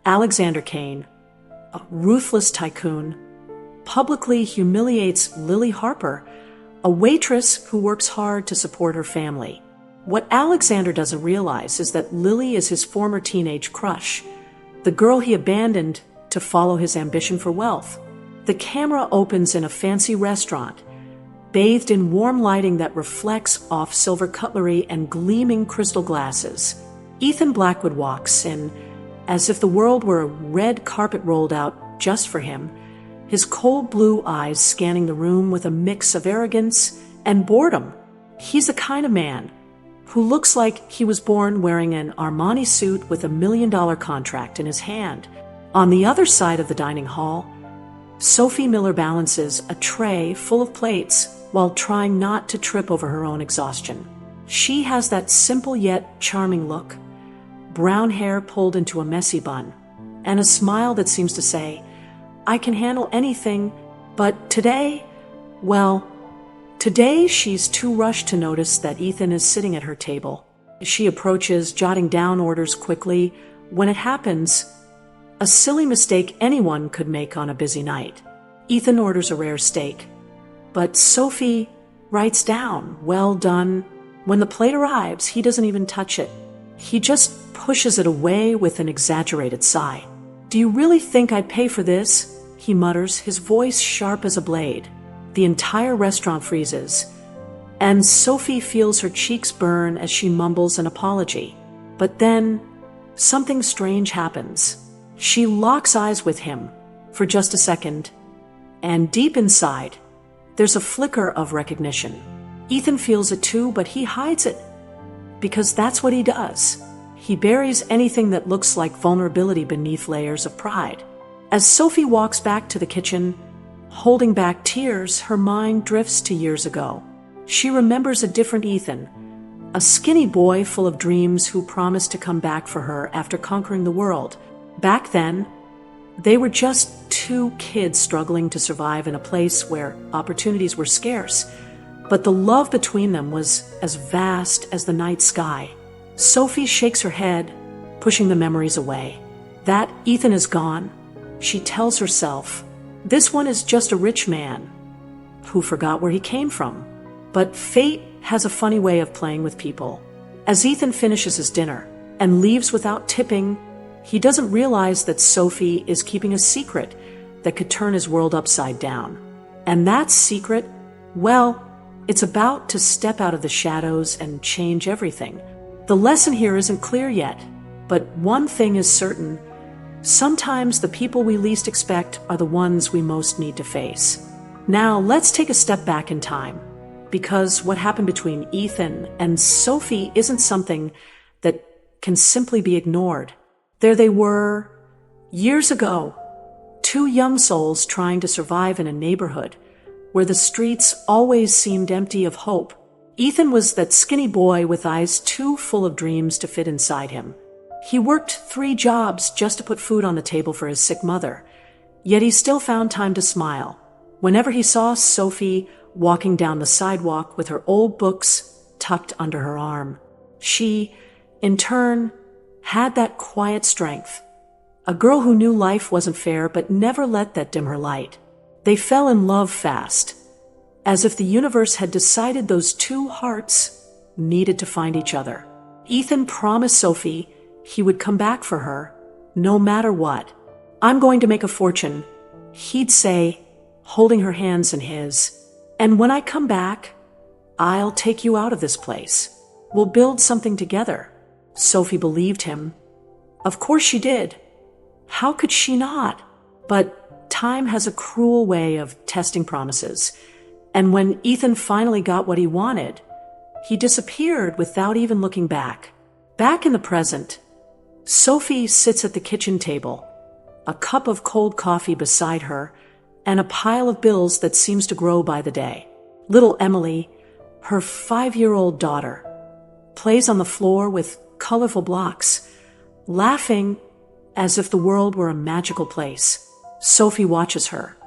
Alexander Kane, a ruthless tycoon, publicly humiliates Lily Harper, a waitress who works hard to support her family. What Alexander doesn't realize is that Lily is his former teenage crush, the girl he abandoned to follow his ambition for wealth. The camera opens in a fancy restaurant, bathed in warm lighting that reflects off silver cutlery and gleaming crystal glasses. Ethan Blackwood walks in, as if the world were a red carpet rolled out just for him, his cold blue eyes scanning the room with a mix of arrogance and boredom. He's the kind of man who looks like he was born wearing an Armani suit with $1 million contract in his hand. On the other side of the dining hall, Sophie Miller balances a tray full of plates while trying not to trip over her own exhaustion. She has that simple yet charming look, brown hair pulled into a messy bun, and a smile that seems to say, "I can handle anything, but today, well, today she's too rushed to notice that Ethan is sitting at her table. She approaches, jotting down orders quickly. When it happens, a silly mistake anyone could make on a busy night. Ethan orders a rare steak, but Sophie writes down, "Well done." When the plate arrives, he doesn't even touch it. He just pushes it away with an exaggerated sigh. "Do you really think I'd pay for this?" he mutters, his voice sharp as a blade. The entire restaurant freezes, and Sophie feels her cheeks burn as she mumbles an apology. But then, something strange happens. She locks eyes with him for just a second, and deep inside, there's a flicker of recognition. Ethan feels it too, but he hides it, because that's what he does. He buries anything that looks like vulnerability beneath layers of pride. As Sophie walks back to the kitchen, holding back tears, her mind drifts to years ago. She remembers a different Ethan, a skinny boy full of dreams who promised to come back for her after conquering the world. Back then, they were just two kids struggling to survive in a place where opportunities were scarce, but the love between them was as vast as the night sky. Sophie shakes her head, pushing the memories away. That Ethan is gone. She tells herself, this one is just a rich man who forgot where he came from. But fate has a funny way of playing with people. As Ethan finishes his dinner and leaves without tipping, he doesn't realize that Sophie is keeping a secret that could turn his world upside down. And that secret, well, it's about to step out of the shadows and change everything. The lesson here isn't clear yet, but one thing is certain. Sometimes the people we least expect are the ones we most need to face. Now, let's take a step back in time, because what happened between Ethan and Sophie isn't something that can simply be ignored. There they were, years ago, two young souls trying to survive in a neighborhood where the streets always seemed empty of hope. Ethan was that skinny boy with eyes too full of dreams to fit inside him. He worked 3 jobs just to put food on the table for his sick mother, yet he still found time to smile whenever he saw Sophie walking down the sidewalk with her old books tucked under her arm. She, in turn, had that quiet strength, a girl who knew life wasn't fair but never let that dim her light. They fell in love fast, as if the universe had decided those two hearts needed to find each other. Ethan promised Sophie he would come back for her, no matter what. "I'm going to make a fortune," he'd say, holding her hands in his. "And when I come back, I'll take you out of this place. We'll build something together." Sophie believed him. Of course she did. How could she not? But time has a cruel way of testing promises. And when Ethan finally got what he wanted, he disappeared without even looking back. Back in the present, Sophie sits at the kitchen table, a cup of cold coffee beside her, and a pile of bills that seems to grow by the day. Little Emily, her 5-year-old daughter, plays on the floor with colorful blocks, laughing as if the world were a magical place. Sophie watches her,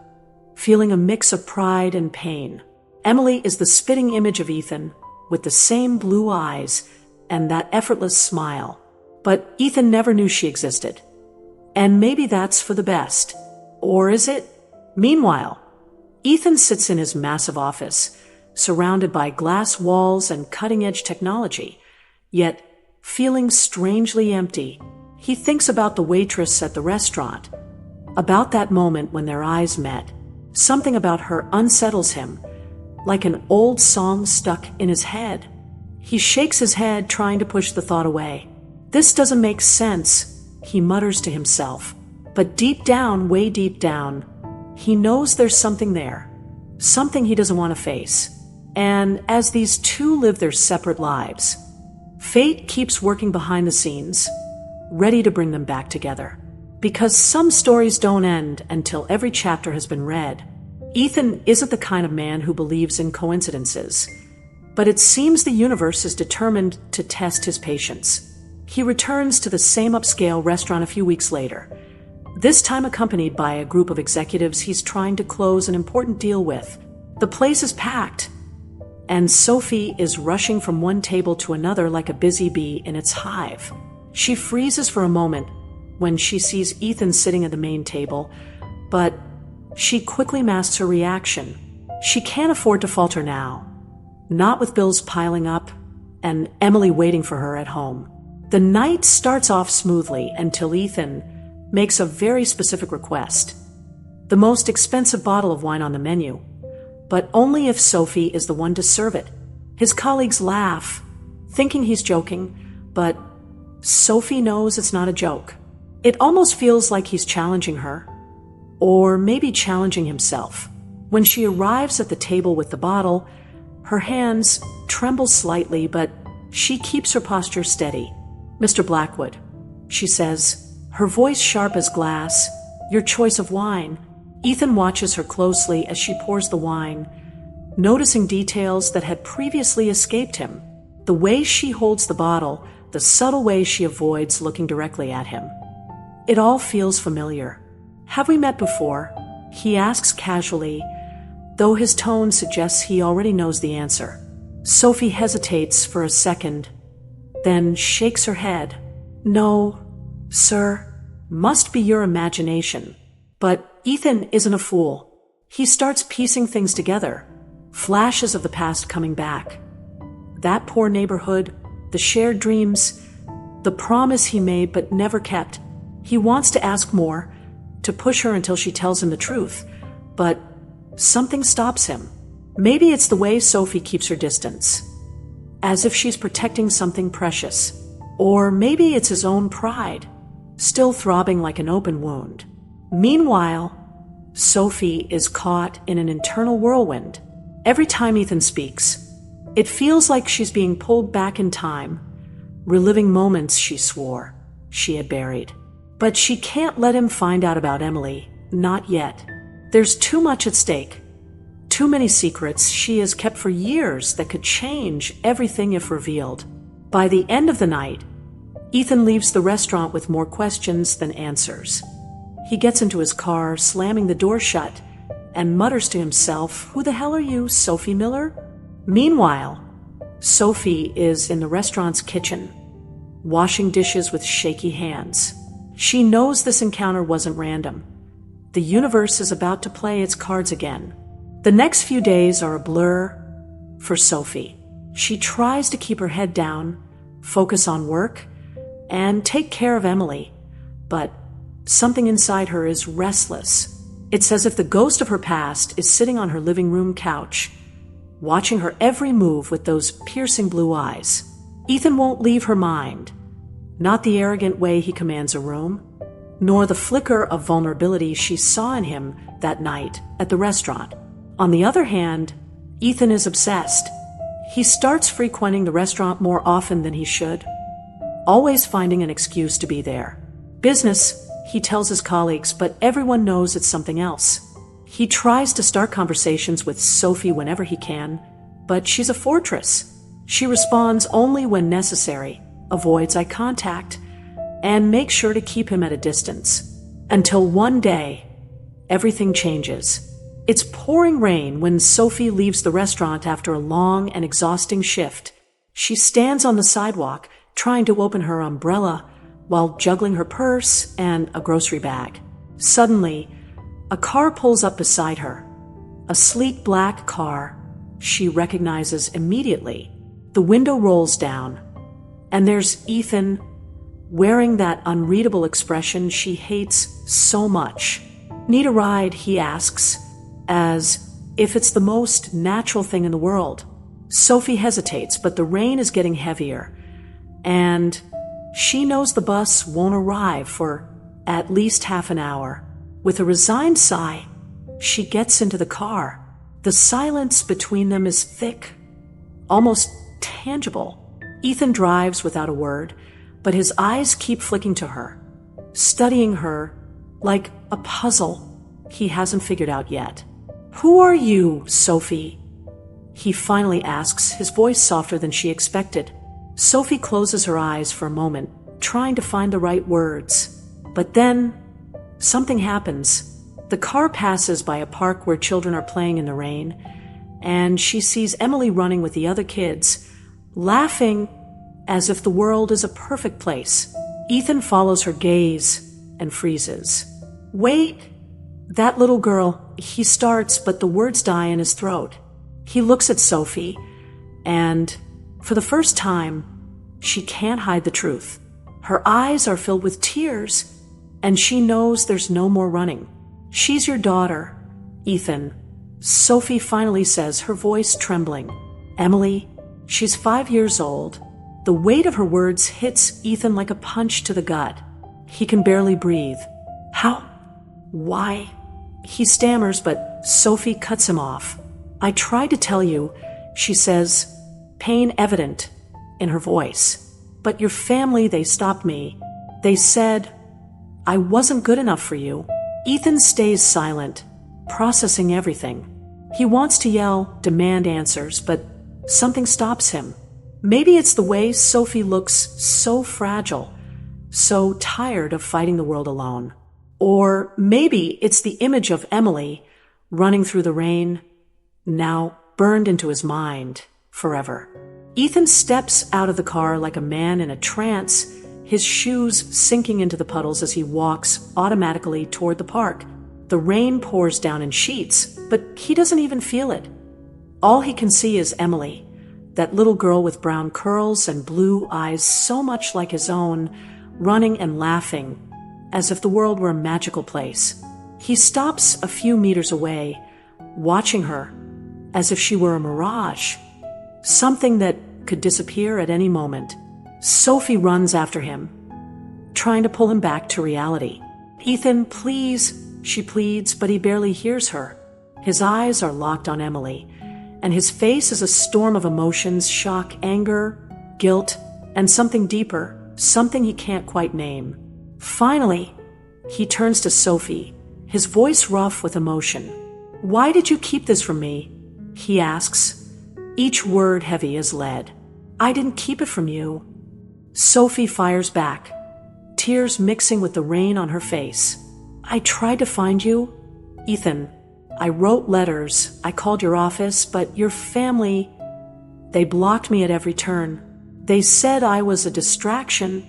feeling a mix of pride and pain. Emily is the spitting image of Ethan, with the same blue eyes and that effortless smile. But Ethan never knew she existed. And maybe that's for the best. Or is it? Meanwhile, Ethan sits in his massive office, surrounded by glass walls and cutting-edge technology, yet feeling strangely empty. He thinks about the waitress at the restaurant, about that moment when their eyes met. Something about her unsettles him, like an old song stuck in his head. He shakes his head, trying to push the thought away. This doesn't make sense, he mutters to himself. But deep down, way deep down, he knows there's something there, something he doesn't want to face. And as these two live their separate lives, fate keeps working behind the scenes, ready to bring them back together. Because some stories don't end until every chapter has been read. Ethan isn't the kind of man who believes in coincidences, but it seems the universe is determined to test his patience. He returns to the same upscale restaurant a few weeks later, this time accompanied by a group of executives he's trying to close an important deal with. The place is packed, and Sophie is rushing from one table to another like a busy bee in its hive. She freezes for a moment when she sees Ethan sitting at the main table, but she quickly masks her reaction. She can't afford to falter now, not with bills piling up and Emily waiting for her at home. The night starts off smoothly until Ethan makes a very specific request: the most expensive bottle of wine on the menu, but only if Sophie is the one to serve it. His colleagues laugh, thinking he's joking, but Sophie knows it's not a joke. It almost feels like he's challenging her, or maybe challenging himself. When she arrives at the table with the bottle, her hands tremble slightly, but she keeps her posture steady. "Mr. Blackwood," she says, her voice sharp as glass, "your choice of wine." Ethan watches her closely as she pours the wine, noticing details that had previously escaped him. The way she holds the bottle, the subtle way she avoids looking directly at him. It all feels familiar. "Have we met before?" he asks casually, though his tone suggests he already knows the answer. Sophie hesitates for a second, then shakes her head. "No, sir, must be your imagination." But Ethan isn't a fool. He starts piecing things together, flashes of the past coming back. That poor neighborhood, the shared dreams, the promise he made but never kept. He wants to ask more, to push her until she tells him the truth, but something stops him. Maybe it's the way Sophie keeps her distance, as if she's protecting something precious. Or maybe it's his own pride, still throbbing like an open wound. Meanwhile, Sophie is caught in an internal whirlwind. Every time Ethan speaks, it feels like she's being pulled back in time, reliving moments she swore she had buried. But she can't let him find out about Emily, not yet. There's too much at stake. Too many secrets she has kept for years that could change everything if revealed. By the end of the night, Ethan leaves the restaurant with more questions than answers. He gets into his car, slamming the door shut, and mutters to himself, "Who the hell are you, Sophie Miller?" Meanwhile, Sophie is in the restaurant's kitchen, washing dishes with shaky hands. She knows this encounter wasn't random. The universe is about to play its cards again. The next few days are a blur for Sophie. She tries to keep her head down, focus on work, and take care of Emily, but something inside her is restless. It's as if the ghost of her past is sitting on her living room couch, watching her every move with those piercing blue eyes. Ethan won't leave her mind, not the arrogant way he commands a room, nor the flicker of vulnerability she saw in him that night at the restaurant. On the other hand, Ethan is obsessed. He starts frequenting the restaurant more often than he should, always finding an excuse to be there. Business, he tells his colleagues, but everyone knows it's something else. He tries to start conversations with Sophie whenever he can, but she's a fortress. She responds only when necessary, avoids eye contact, and makes sure to keep him at a distance. Until one day, everything changes. It's pouring rain when Sophie leaves the restaurant after a long and exhausting shift. She stands on the sidewalk, trying to open her umbrella, while juggling her purse and a grocery bag. Suddenly, a car pulls up beside her. A sleek black car she recognizes immediately. The window rolls down, and there's Ethan wearing that unreadable expression she hates so much. "Need a ride?" he asks, as if it's the most natural thing in the world. Sophie hesitates, but the rain is getting heavier, and she knows the bus won't arrive for at least half an hour. With a resigned sigh, she gets into the car. The silence between them is thick, almost tangible. Ethan drives without a word, but his eyes keep flicking to her, studying her like a puzzle he hasn't figured out yet. "Who are you, Sophie?" he finally asks, his voice softer than she expected. Sophie closes her eyes for a moment, trying to find the right words. But then, something happens. The car passes by a park where children are playing in the rain, and she sees Emily running with the other kids, laughing as if the world is a perfect place. Ethan follows her gaze and freezes. "Wait, that little girl," he starts, but the words die in his throat. He looks at Sophie, and for the first time, she can't hide the truth. Her eyes are filled with tears, and she knows there's no more running. "She's your daughter, Ethan," Sophie finally says, her voice trembling. "Emily, she's 5 years old." The weight of her words hits Ethan like a punch to the gut. He can barely breathe. "How? Why?" he stammers, but Sophie cuts him off. "I tried to tell you," she says, pain evident in her voice. "But your family, they stopped me. They said I wasn't good enough for you." Ethan stays silent, processing everything. He wants to yell, demand answers, but something stops him. Maybe it's the way Sophie looks so fragile, so tired of fighting the world alone. Or maybe it's the image of Emily running through the rain, now burned into his mind forever. Ethan steps out of the car like a man in a trance, his shoes sinking into the puddles as he walks automatically toward the park. The rain pours down in sheets, but he doesn't even feel it. All he can see is Emily, that little girl with brown curls and blue eyes so much like his own, running and laughing as if the world were a magical place. He stops a few meters away, watching her as if she were a mirage, something that could disappear at any moment. Sophie runs after him, trying to pull him back to reality. "Ethan, please," she pleads, but he barely hears her. His eyes are locked on Emily, and his face is a storm of emotions: shock, anger, guilt, and something deeper, something he can't quite name. Finally, he turns to Sophie, his voice rough with emotion. "Why did you keep this from me?" he asks, each word heavy as lead. "I didn't keep it from you." Sophie fires back, tears mixing with the rain on her face. "I tried to find you, Ethan. I wrote letters, I called your office, but your family, they blocked me at every turn. They said I was a distraction,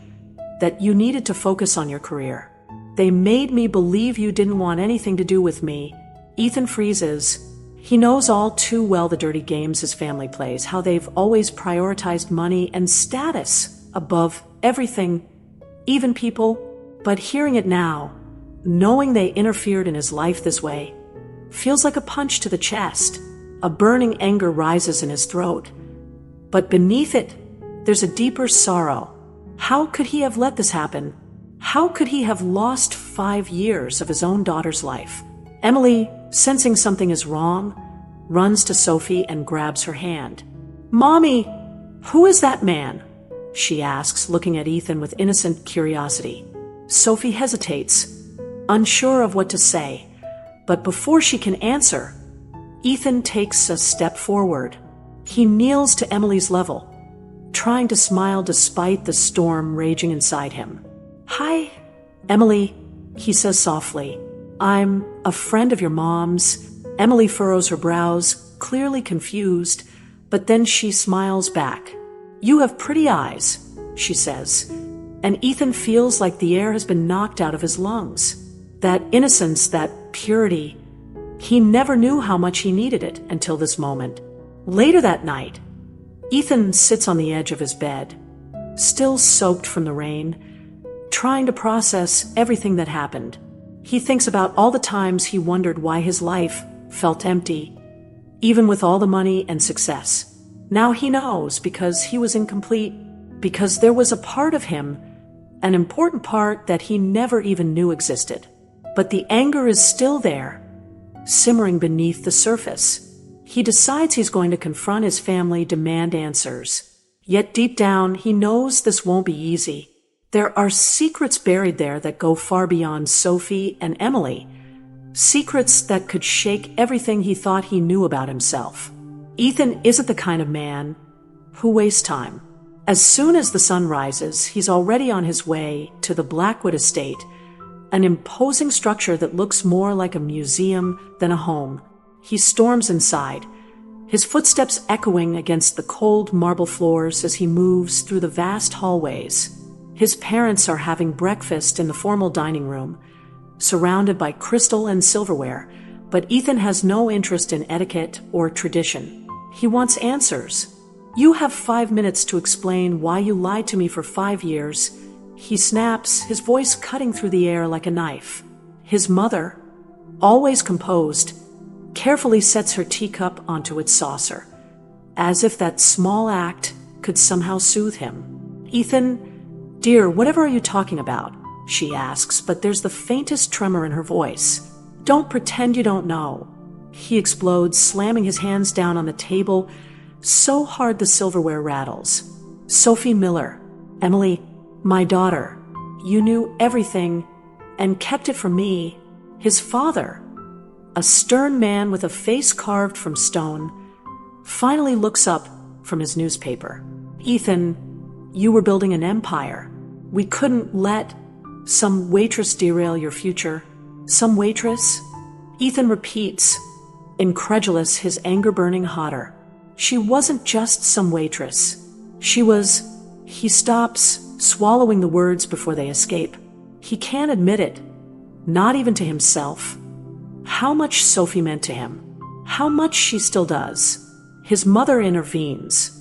that you needed to focus on your career. They made me believe you didn't want anything to do with me." Ethan freezes. He knows all too well the dirty games his family plays, how they've always prioritized money and status above everything, even people. But hearing it now, knowing they interfered in his life this way, feels like a punch to the chest. A burning anger rises in his throat. But beneath it, there's a deeper sorrow. How could he have let this happen? How could he have lost 5 years of his own daughter's life? Emily, sensing something is wrong, runs to Sophie and grabs her hand. "Mommy, who is that man?" she asks, looking at Ethan with innocent curiosity. Sophie hesitates, unsure of what to say, but before she can answer, Ethan takes a step forward. He kneels to Emily's level, trying to smile despite the storm raging inside him. "Hi, Emily," he says softly. "I'm a friend of your mom's." Emily furrows her brows, clearly confused, but then she smiles back. "You have pretty eyes," she says, and Ethan feels like the air has been knocked out of his lungs. That innocence, that purity, he never knew how much he needed it until this moment. Later that night, Ethan sits on the edge of his bed, still soaked from the rain, trying to process everything that happened. He thinks about all the times he wondered why his life felt empty, even with all the money and success. Now he knows, because he was incomplete, because there was a part of him, an important part that he never even knew existed. But the anger is still there, simmering beneath the surface. He decides he's going to confront his family, demand answers. Yet deep down, he knows this won't be easy. There are secrets buried there that go far beyond Sophie and Emily. Secrets that could shake everything he thought he knew about himself. Ethan isn't the kind of man who wastes time. As soon as the sun rises, he's already on his way to the Blackwood estate, an imposing structure that looks more like a museum than a home. He storms inside, his footsteps echoing against the cold marble floors as he moves through the vast hallways. His parents are having breakfast in the formal dining room, surrounded by crystal and silverware, but Ethan has no interest in etiquette or tradition. He wants answers. "You have 5 minutes to explain why you lied to me for 5 years," he snaps, his voice cutting through the air like a knife. His mother, always composed, carefully sets her teacup onto its saucer, as if that small act could somehow soothe him. "Ethan, dear, whatever are you talking about?" she asks, but there's the faintest tremor in her voice. "Don't pretend you don't know." He explodes, slamming his hands down on the table so hard the silverware rattles. "Sophie Miller, Emily, my daughter, you knew everything and kept it from me." His father, a stern man with a face carved from stone, finally looks up from his newspaper. "Ethan, you were building an empire. We couldn't let some waitress derail your future." "Some waitress?" Ethan repeats, incredulous, his anger burning hotter. "She wasn't just some waitress. She was—" He stops, swallowing the words before they escape. He can't admit it, not even to himself. How much Sophie meant to him. How much she still does. His mother intervenes,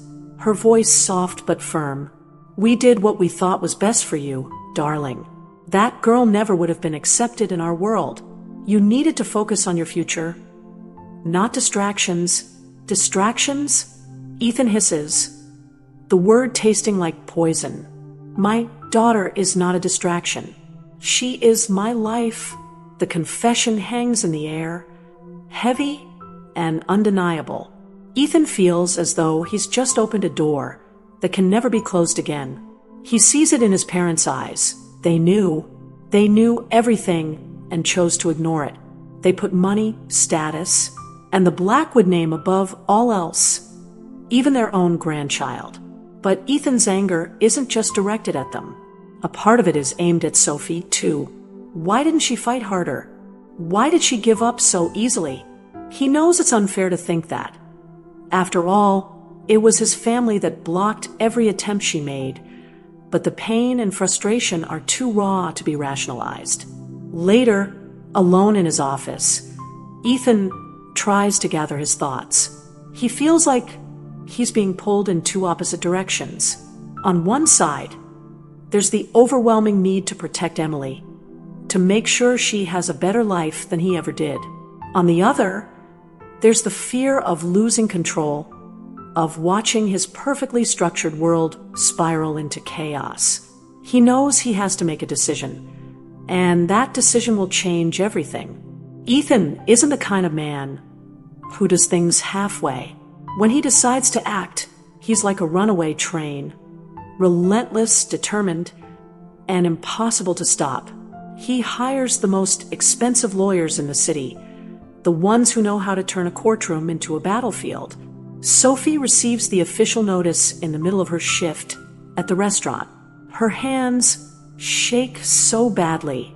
her voice soft but firm. "We did what we thought was best for you, darling. That girl never would have been accepted in our world. You needed to focus on your future, not distractions." "Distractions?" Ethan hisses, the word tasting like poison. "My daughter is not a distraction. She is my life." The confession hangs in the air, heavy and undeniable. Ethan feels as though he's just opened a door that can never be closed again. He sees it in his parents' eyes. They knew everything and chose to ignore it. They put money, status, and the Blackwood name above all else, even their own grandchild. But Ethan's anger isn't just directed at them. A part of it is aimed at Sophie, too. Why didn't she fight harder? Why did she give up so easily? He knows it's unfair to think that. After all, it was his family that blocked every attempt she made, but the pain and frustration are too raw to be rationalized. Later, alone in his office, Ethan tries to gather his thoughts. He feels like he's being pulled in two opposite directions. On one side, there's the overwhelming need to protect Emily, to make sure she has a better life than he ever did. On the other, there's the fear of losing control, of watching his perfectly structured world spiral into chaos. He knows he has to make a decision, and that decision will change everything. Ethan isn't the kind of man who does things halfway. When he decides to act, he's like a runaway train, relentless, determined, and impossible to stop. He hires the most expensive lawyers in the city, the ones who know how to turn a courtroom into a battlefield. Sophie receives the official notice in the middle of her shift at the restaurant. Her hands shake so badly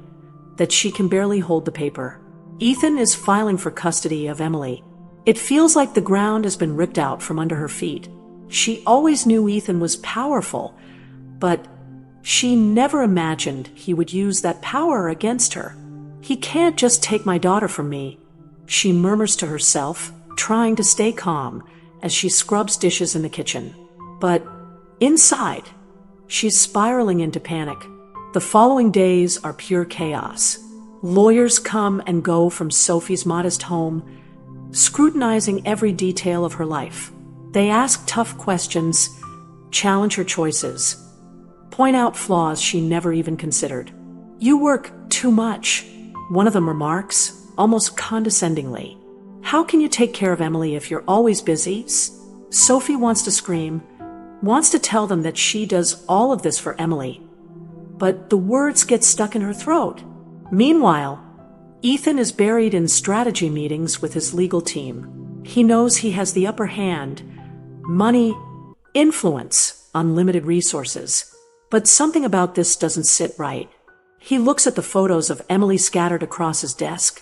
that she can barely hold the paper. Ethan is filing for custody of Emily. It feels like the ground has been ripped out from under her feet. She always knew Ethan was powerful, but She never imagined he would use that power against her. "He can't just take my daughter from me," she murmurs to herself, trying to stay calm as she scrubs dishes in the kitchen. But inside, she's spiraling into panic. The following days are pure chaos. Lawyers come and go from Sophie's modest home, scrutinizing every detail of her life. They ask tough questions, challenge her choices, point out flaws she never even considered. "You work too much," one of them remarks, almost condescendingly. "How can you take care of Emily if you're always busy?" Sophie wants to scream, wants to tell them that she does all of this for Emily, but the words get stuck in her throat. Meanwhile, Ethan is buried in strategy meetings with his legal team. He knows he has the upper hand, money, influence, unlimited resources. But something about this doesn't sit right. He looks at the photos of Emily scattered across his desk.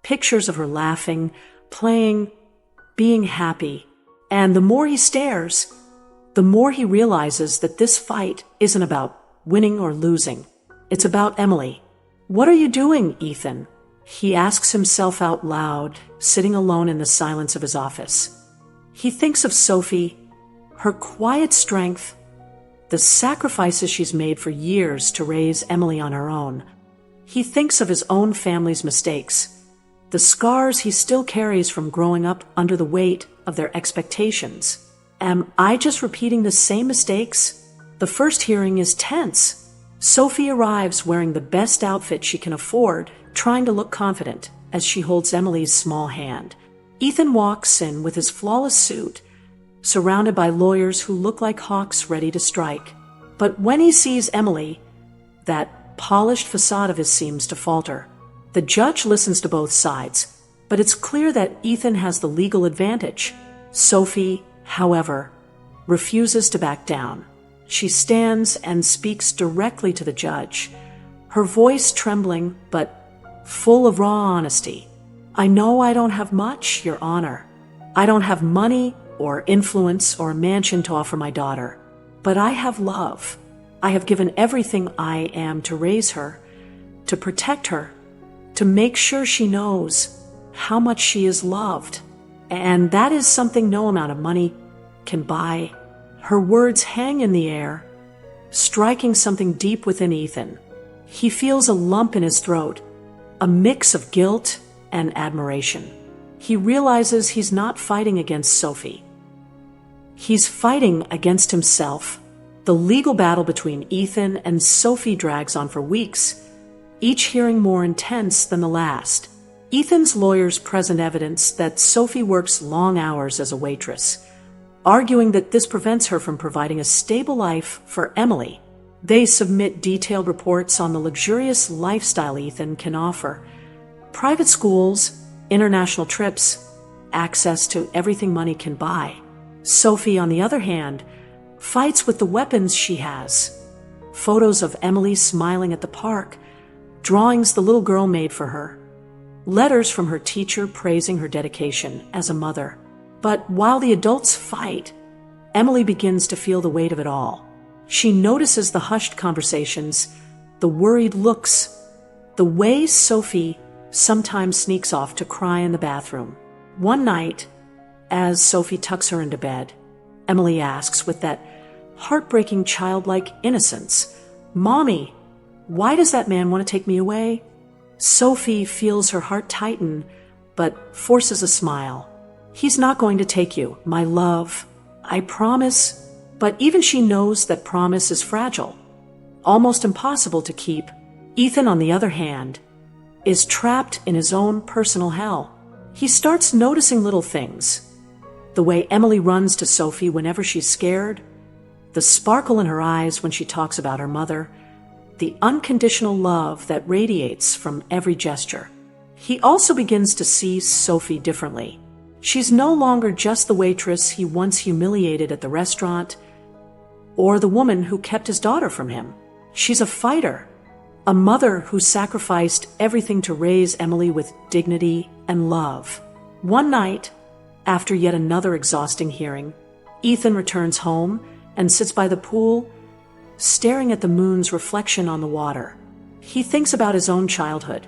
Pictures of her laughing, playing, being happy. And the more he stares, the more he realizes that this fight isn't about winning or losing. It's about Emily. "What are you doing, Ethan?" he asks himself out loud, sitting alone in the silence of his office. He thinks of Sophie, her quiet strength, the sacrifices she's made for years to raise Emily on her own. He thinks of his own family's mistakes, the scars he still carries from growing up under the weight of their expectations. Am I just repeating the same mistakes? The first hearing is tense. Sophie arrives wearing the best outfit she can afford, trying to look confident as she holds Emily's small hand. Ethan walks in with his flawless suit, surrounded by lawyers who look like hawks ready to strike. But when he sees Emily, that polished facade of his seems to falter. The judge listens to both sides, but it's clear that Ethan has the legal advantage. Sophie, however, refuses to back down. She stands and speaks directly to the judge, her voice trembling but full of raw honesty. "I know I don't have much, Your Honor. I don't have money or influence or a mansion to offer my daughter. But I have love. I have given everything I am to raise her, to protect her, to make sure she knows how much she is loved. And that is something no amount of money can buy." Her words hang in the air, striking something deep within Ethan. He feels a lump in his throat, a mix of guilt and admiration. He realizes he's not fighting against Sophie. He's fighting against himself. The legal battle between Ethan and Sophie drags on for weeks, each hearing more intense than the last. Ethan's lawyers present evidence that Sophie works long hours as a waitress, arguing that this prevents her from providing a stable life for Emily. They submit detailed reports on the luxurious lifestyle Ethan can offer: private schools, international trips, access to everything money can buy. Sophie, on the other hand, fights with the weapons she has: photos of Emily smiling at the park, drawings the little girl made for her, letters from her teacher praising her dedication as a mother. But while the adults fight, Emily begins to feel the weight of it all. She notices the hushed conversations, the worried looks, the way Sophie sometimes sneaks off to cry in the bathroom. One night, as Sophie tucks her into bed, Emily asks with that heartbreaking childlike innocence, "Mommy, why does that man want to take me away?" Sophie feels her heart tighten, but forces a smile. "He's not going to take you, my love. I promise." But even she knows that promise is fragile, almost impossible to keep. Ethan, on the other hand, is trapped in his own personal hell. He starts noticing little things: the way Emily runs to Sophie whenever she's scared, the sparkle in her eyes when she talks about her mother, the unconditional love that radiates from every gesture. He also begins to see Sophie differently. She's no longer just the waitress he once humiliated at the restaurant, or the woman who kept his daughter from him. She's a fighter, a mother who sacrificed everything to raise Emily with dignity and love. One night, after yet another exhausting hearing, Ethan returns home and sits by the pool, staring at the moon's reflection on the water. He thinks about his own childhood,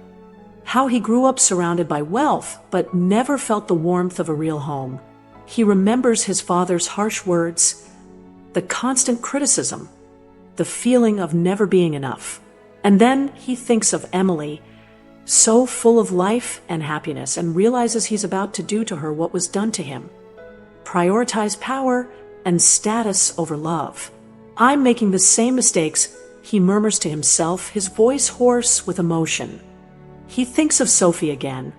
how he grew up surrounded by wealth but never felt the warmth of a real home. He remembers his father's harsh words, the constant criticism, the feeling of never being enough. And then he thinks of Emily, so full of life and happiness, and realizes he's about to do to her what was done to him. Prioritize power and status over love. I'm making the same mistakes, he murmurs to himself, his voice hoarse with emotion. He thinks of Sophie again,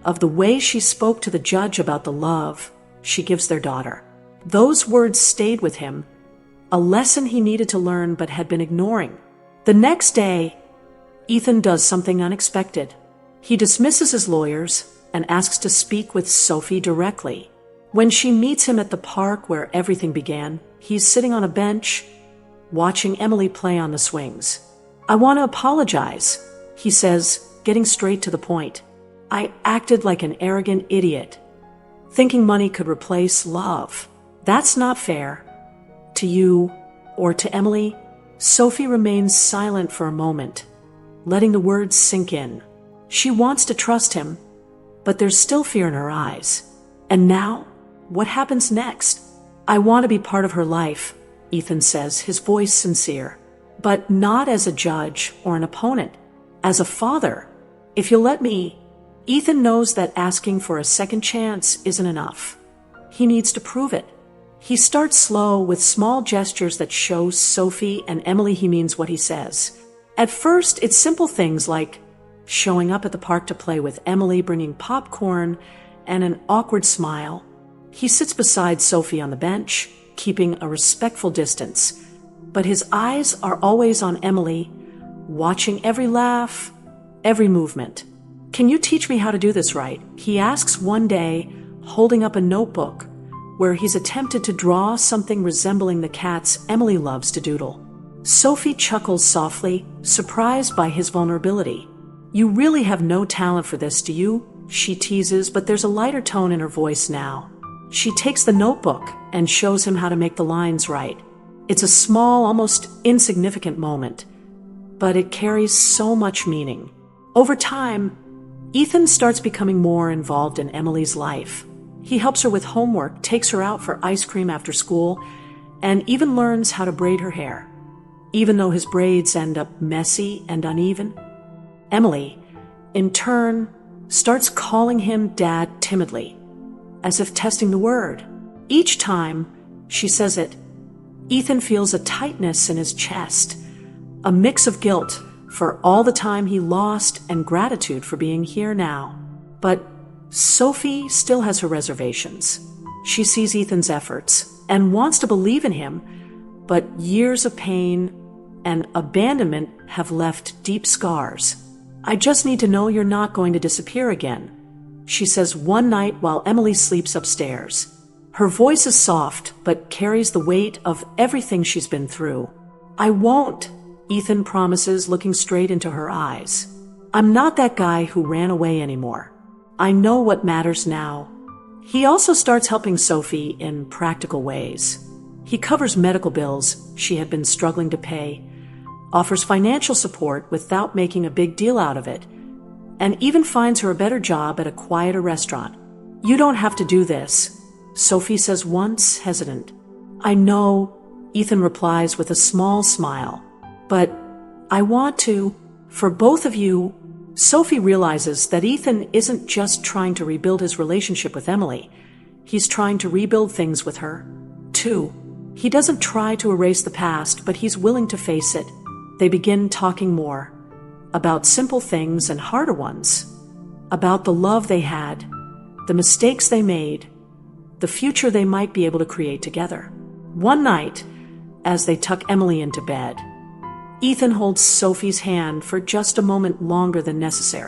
of the way she spoke to the judge about the love she gives their daughter. Those words stayed with him, a lesson he needed to learn but had been ignoring. The next day, Ethan does something unexpected. He dismisses his lawyers and asks to speak with Sophie directly. When she meets him at the park where everything began, he's sitting on a bench, watching Emily play on the swings. "I want to apologize," he says, getting straight to the point. "I acted like an arrogant idiot, thinking money could replace love. That's not fair. To you or to Emily." Sophie remains silent for a moment, letting the words sink in. She wants to trust him, but there's still fear in her eyes. And now, what happens next? "I want to be part of her life," Ethan says, his voice sincere. "But not as a judge or an opponent, as a father. If you'll let me." Ethan knows that asking for a second chance isn't enough. He needs to prove it. He starts slow with small gestures that show Sophie and Emily he means what he says. At first, it's simple things like showing up at the park to play with Emily, bringing popcorn, and an awkward smile. He sits beside Sophie on the bench, keeping a respectful distance, but his eyes are always on Emily, watching every laugh, every movement. "Can you teach me how to do this right?" he asks one day, holding up a notebook where he's attempted to draw something resembling the cats Emily loves to doodle. Sophie chuckles softly, surprised by his vulnerability. "You really have no talent for this, do you?" she teases, but there's a lighter tone in her voice now. She takes the notebook and shows him how to make the lines right. It's a small, almost insignificant moment, but it carries so much meaning. Over time, Ethan starts becoming more involved in Emily's life. He helps her with homework, takes her out for ice cream after school, and even learns how to braid her hair, even though his braids end up messy and uneven. Emily, in turn, starts calling him Dad timidly, as if testing the word. Each time she says it, Ethan feels a tightness in his chest, a mix of guilt for all the time he lost and gratitude for being here now. But Sophie still has her reservations. She sees Ethan's efforts and wants to believe in him, but years of pain and abandonment have left deep scars. "I just need to know you're not going to disappear again," she says one night while Emily sleeps upstairs. Her voice is soft, but carries the weight of everything she's been through. "I won't," Ethan promises, looking straight into her eyes. "I'm not that guy who ran away anymore. I know what matters now." He also starts helping Sophie in practical ways. He covers medical bills she had been struggling to pay, offers financial support without making a big deal out of it, and even finds her a better job at a quieter restaurant. "You don't have to do this," Sophie says once, hesitant. "I know," Ethan replies with a small smile, "but I want to, for both of you." Sophie realizes that Ethan isn't just trying to rebuild his relationship with Emily. He's trying to rebuild things with her, too. He doesn't try to erase the past, but he's willing to face it. They begin talking more, about simple things and harder ones, about the love they had, the mistakes they made, the future they might be able to create together. One night, as they tuck Emily into bed, Ethan holds Sophie's hand for just a moment longer than necessary.